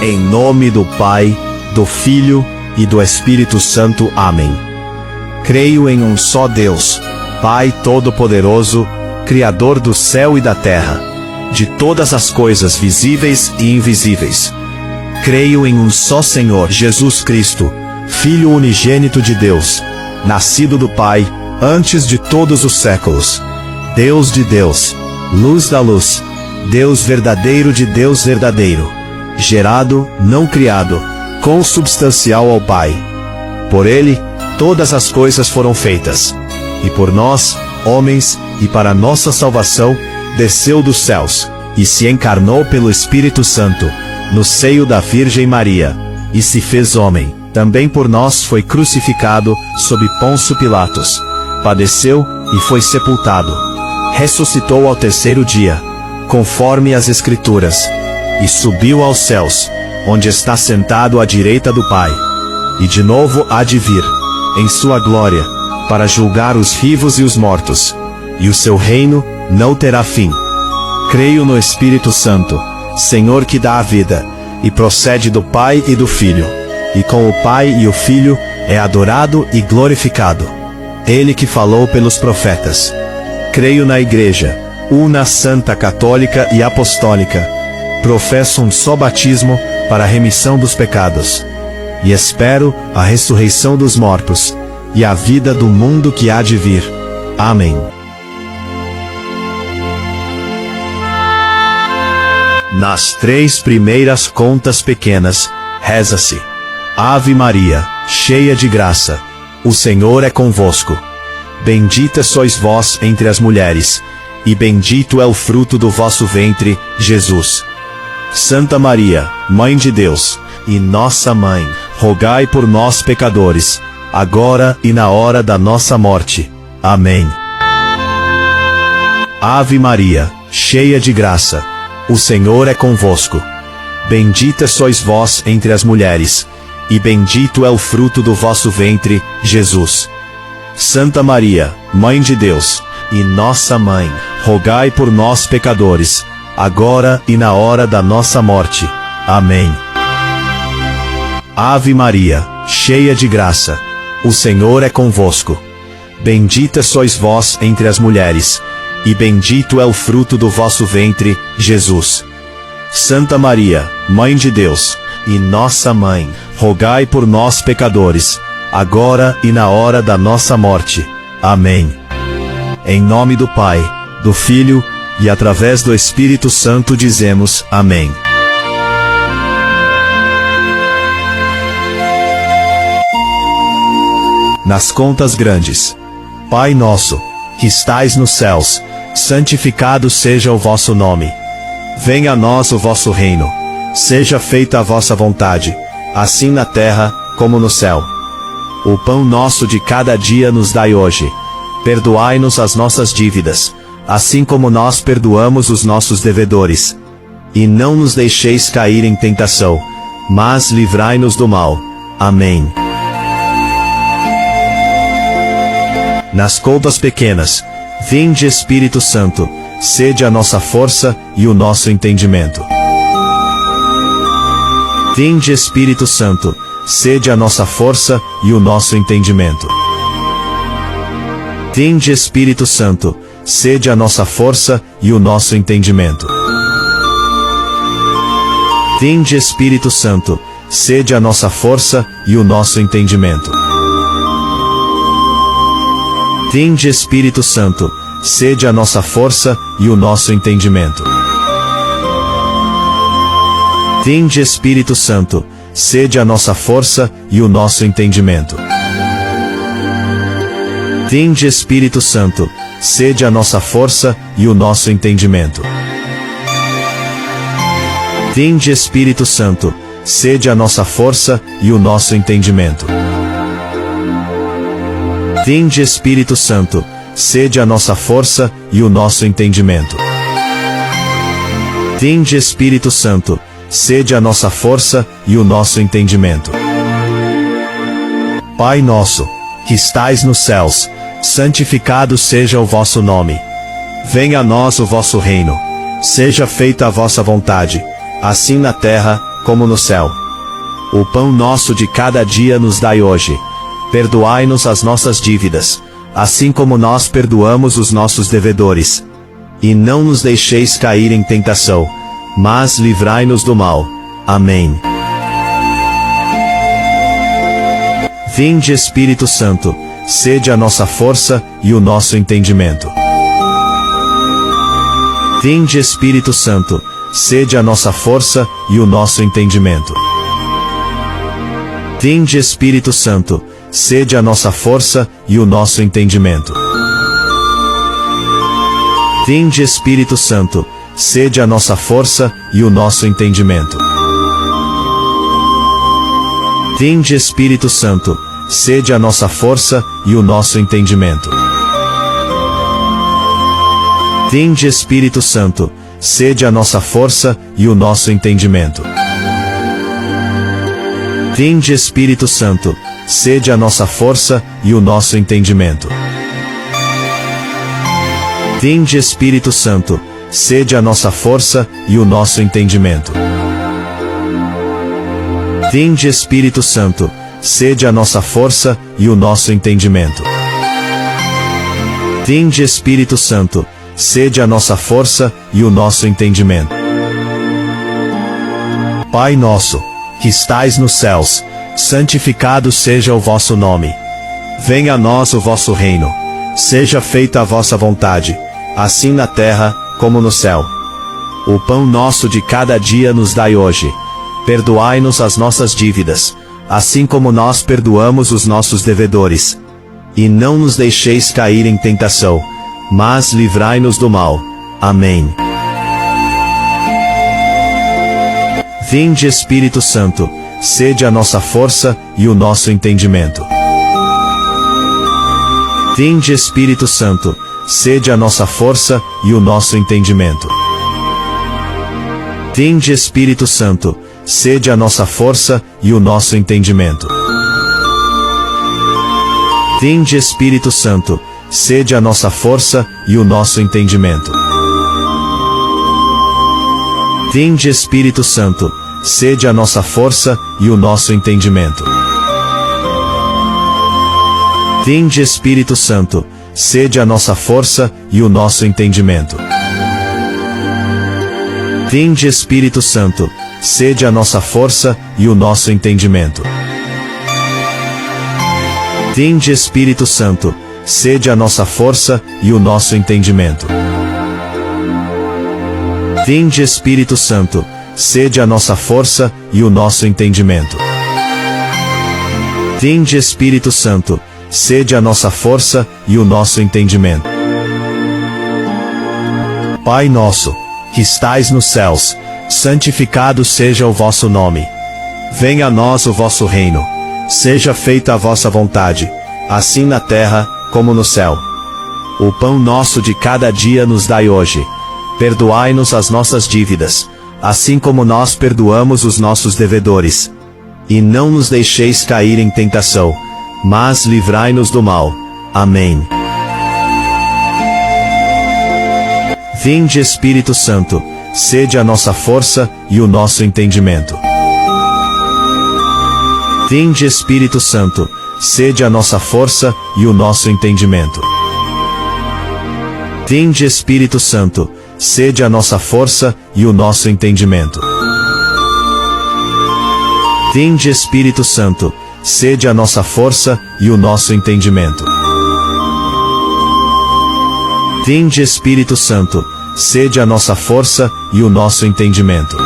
Em nome do Pai, do Filho e do Espírito Santo. Amém. Creio em um só Deus, Pai Todo-Poderoso, Criador do céu e da terra, de todas as coisas visíveis e invisíveis. Creio em um só Senhor Jesus Cristo, Filho unigênito de Deus, nascido do Pai, antes de todos os séculos. Deus de Deus, luz da luz, Deus verdadeiro de Deus verdadeiro, gerado, não criado, consubstancial ao Pai. Por Ele, todas as coisas foram feitas, e por nós, homens, e para nossa salvação, desceu dos céus, e se encarnou pelo Espírito Santo, no seio da Virgem Maria, e se fez homem. Também por nós foi crucificado, sob Pôncio Pilatos. Padeceu, e foi sepultado. Ressuscitou ao terceiro dia, conforme as Escrituras, e subiu aos céus, onde está sentado à direita do Pai. E de novo há de vir, em sua glória, para julgar os vivos e os mortos, e o seu reino não terá fim. Creio no Espírito Santo, Senhor que dá a vida, e procede do Pai e do Filho, e com o Pai e o Filho é adorado e glorificado. Ele que falou pelos profetas. Creio na Igreja, una santa católica e apostólica. Professo um só batismo para a remissão dos pecados. E espero a ressurreição dos mortos, e a vida do mundo que há de vir. Amém. Nas 3 primeiras contas pequenas, reza-se: Ave Maria, cheia de graça, o Senhor é convosco. Bendita sois vós entre as mulheres, e bendito é o fruto do vosso ventre, Jesus. Santa Maria, Mãe de Deus, e nossa Mãe, rogai por nós pecadores, agora e na hora da nossa morte. Amém. Ave Maria, cheia de graça, o Senhor é convosco. Bendita sois vós entre as mulheres, e bendito é o fruto do vosso ventre, Jesus. Santa Maria, Mãe de Deus, e nossa Mãe, rogai por nós pecadores, agora e na hora da nossa morte. Amém. Ave Maria, cheia de graça, o Senhor é convosco. Bendita sois vós entre as mulheres, e bendito é o fruto do vosso ventre, Jesus. Santa Maria, Mãe de Deus, e nossa Mãe, rogai por nós pecadores, agora e na hora da nossa morte. Amém. Em nome do Pai, do Filho, e através do Espírito Santo dizemos Amém. Nas contas grandes. Pai nosso, que estais nos céus, santificado seja o vosso nome. Venha a nós o vosso reino. Seja feita a vossa vontade, assim na terra, como no céu. O pão nosso de cada dia nos dai hoje. Perdoai-nos as nossas dívidas, assim como nós perdoamos os nossos devedores. E não nos deixeis cair em tentação, mas livrai-nos do mal. Amém. Nas contas pequenas. Vinde Espírito Santo, sede a nossa força e o nosso entendimento. Vinde Espírito Santo, sede a nossa força e o nosso entendimento. Vinde Espírito Santo, sede a nossa força e o nosso entendimento. Vinde Espírito Santo, sede a nossa força e o nosso entendimento. Vinde Espírito Santo, sede a nossa força e o nosso entendimento. Vinde Espírito Santo, sede a nossa força e o nosso entendimento. Vinde Espírito Santo, sede a nossa força e o nosso entendimento. Vinde Espírito Santo, sede a nossa força e o nosso entendimento. Vinde Espírito Santo, sede a nossa força e o nosso entendimento. Vinde Espírito Santo, sede a nossa força e o nosso entendimento. Pai nosso, que estais nos céus, santificado seja o vosso nome. Venha a nós o vosso reino. Seja feita a vossa vontade, assim na terra, como no céu. O pão nosso de cada dia nos dai hoje. Perdoai-nos as nossas dívidas, assim como nós perdoamos os nossos devedores. E não nos deixeis cair em tentação, mas livrai-nos do mal. Amém. Vinde, Espírito Santo, sede a nossa força e o nosso entendimento. Vinde, Espírito Santo, sede a nossa força e o nosso entendimento. Vinde, Espírito Santo, sede a nossa força e o nosso entendimento. Vinde, Espírito Santo, sede a nossa força e o nosso entendimento. Vinde, Espírito Santo, sede a nossa força e o nosso entendimento. Vinde, Espírito Santo, sede a nossa força e o nosso entendimento. Vinde, Espírito Santo, sede a nossa força e o nosso entendimento. Vinde, Espírito Santo, sede a nossa força e o nosso entendimento. Vinde, Espírito Santo, sede a nossa força e o nosso entendimento. Vinde, Espírito Santo, sede a nossa força e o nosso entendimento. Pai nosso, que estais nos céus, santificado seja o vosso nome. Venha a nós o vosso reino. Seja feita a vossa vontade, assim na terra, como no céu. O pão nosso de cada dia nos dai hoje. Perdoai-nos as nossas dívidas, assim como nós perdoamos os nossos devedores. E não nos deixeis cair em tentação, mas livrai-nos do mal. Amém. Vinde, Espírito Santo, sede a nossa força e o nosso entendimento. Vinde, Espírito Santo, sede a nossa força e o nosso entendimento. Vinde, Espírito Santo, sede a nossa força e o nosso entendimento. Vinde, Espírito Santo, sede a nossa força e o nosso entendimento. Vinde, Espírito Santo, sede a nossa força e o nosso entendimento. Vinde, Espírito Santo, sede a nossa força e o nosso entendimento. Vinde, Espírito Santo, sede a nossa força e o nosso entendimento. Vinde, Espírito Santo, sede a nossa força e o nosso entendimento. Vinde, Espírito Santo, sede a nossa força e o nosso entendimento. Vinde, Espírito Santo, sede a nossa força e o nosso entendimento. Pai nosso, que estais nos céus, santificado seja o vosso nome. Venha a nós o vosso reino. Seja feita a vossa vontade, assim na terra, como no céu. O pão nosso de cada dia nos dai hoje. Perdoai-nos as nossas dívidas, assim como nós perdoamos os nossos devedores. E não nos deixeis cair em tentação, mas livrai-nos do mal. Amém. Vinde, Espírito Santo, sede a nossa força e o nosso entendimento. Vinde, Espírito Santo, sede a nossa força e o nosso entendimento. Vinde, Espírito Santo, sede a nossa força e o nosso entendimento. Vinde, Espírito Santo, sede a nossa força e o nosso entendimento. Vinde, Espírito Santo, sede a nossa força e o nosso entendimento.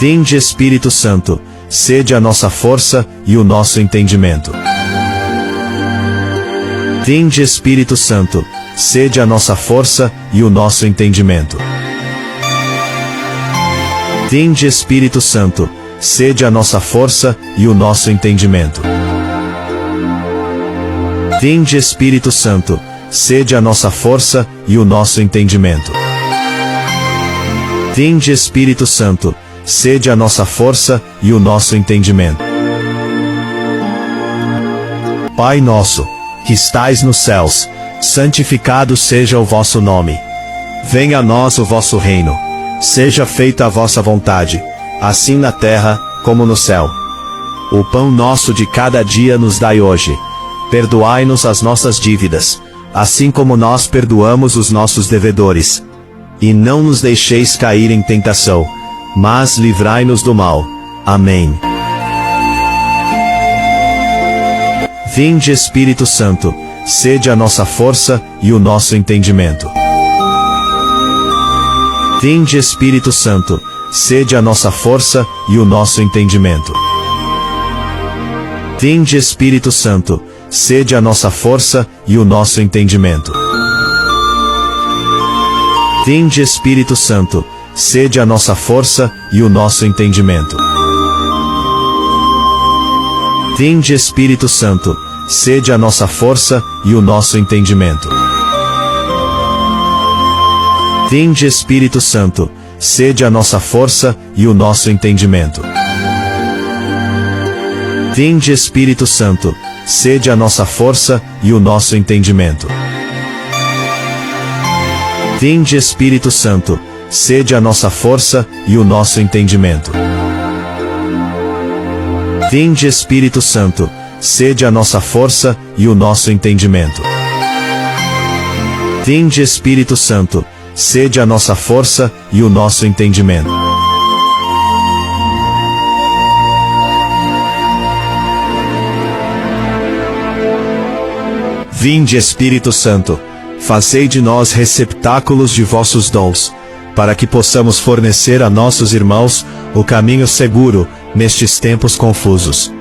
Vinde, Espírito Santo, sede a nossa força e o nosso entendimento. Vinde, Espírito Santo, sede a nossa força e o nosso entendimento. Vinde, Espírito Santo, sede a nossa força e o nosso entendimento. Vinde, Espírito Santo, sede a nossa força e o nosso entendimento. Vinde, Espírito Santo, sede a nossa força e o nosso entendimento. Pai nosso, que estais nos céus, santificado seja o vosso nome. Venha a nós o vosso reino. Seja feita a vossa vontade, assim na terra, como no céu. O pão nosso de cada dia nos dai hoje. Perdoai-nos as nossas dívidas, assim como nós perdoamos os nossos devedores. E não nos deixeis cair em tentação, mas livrai-nos do mal. Amém. Vinde, Espírito Santo, sede a nossa força e o nosso entendimento. Vinde, Espírito Santo, sede a nossa força e o nosso entendimento. Vinde, Espírito Santo, sede a nossa força e o nosso entendimento. Vinde, Espírito Santo, sede a nossa força e o nosso entendimento. Vinde, Espírito Santo, sede a nossa força e o nosso entendimento. Vinde, Espírito Santo, sede a nossa força e o nosso entendimento. Vinde, Espírito Santo, sede a nossa força e o nosso entendimento. Vinde, Espírito Santo, sede a nossa força e o nosso entendimento. Vinde, Espírito Santo, sede a nossa força e o nosso entendimento. Vinde, Espírito Santo, sede a nossa força e o nosso entendimento. Vinde, Espírito Santo, fazei de nós receptáculos de vossos dons, para que possamos fornecer a nossos irmãos o caminho seguro nestes tempos confusos.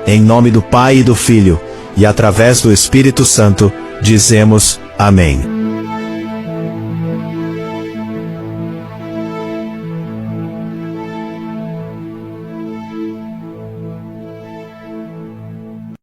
Em nome do Pai e do Filho, e através do Espírito Santo, dizemos: Amém.